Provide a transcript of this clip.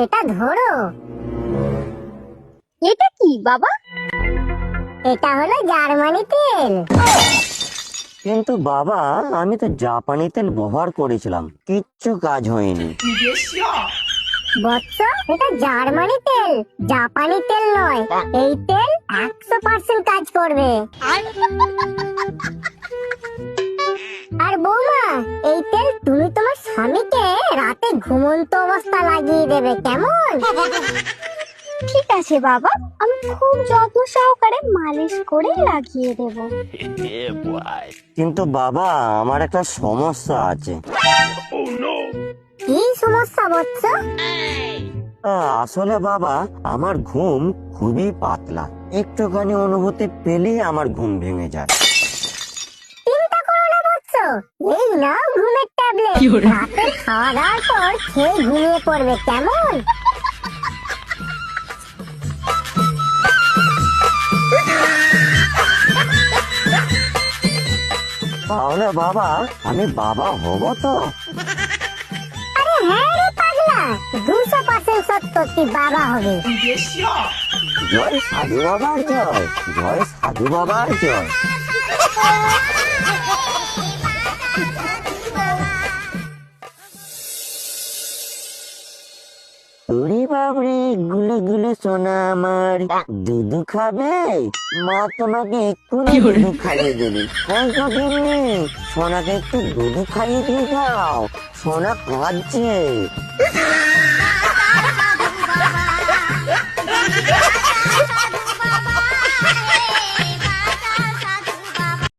এটা ধরো। এটা কি বাবা? এটা হলো জার্মানি তেল। কিন্তু বাবা, আমি তো জাপানি তেল ব্যবহার করেছিলাম, কিচ্ছু কাজ হয়নি। বৎস, এটা জার্মানি তেল, জাপানি তেল নয়। এই তেল 100% কাজ করবে। আর বৌমা, এই তেল তুমি তোমার স্বামীকে রাতে ঘুমন্ত অবস্থা লাগিয়ে দেবে, কেমন? ঠিক আছে বাবা, আমি খুব যত্ন সহকারে মালিশ করে লাগিয়ে দেব। কিন্তু বাবা, আমার একটা সমস্যা আছে। কি সমস্যা বৎস? আসলে বাবা, আমার ঘুম খুবই পাতলা, একটুখানি অনুভূতি পেলেই আমার ঘুম ভেঙে যায়। চিন্তা করো না বৎস, এই নাও ঘুমের ট্যাবলেট। রাতে খাওয়া দাওয়ার পর খেয়ে ঘুমিয়ে পড়বে, কেমন? তাহলে বাবা, আমি বাবা হব তো? আরে হ্যাঁ রে পাগলা, 200% সত্য তুই বাবা হবে। জয় সাধু বাবার জয়, জয় সাধু বাবার জয়। ওরে বাবরে, গুলো গুলো সোনা আমার, দুধু খাবে? মা তোমাকে এক্ষুনি দুধু খাইয়ে দেবে। হয়তো দিননি, সোনাকে একটু দুধু খাইয়ে দিয়ে যাও, সোনা কাঁদছে।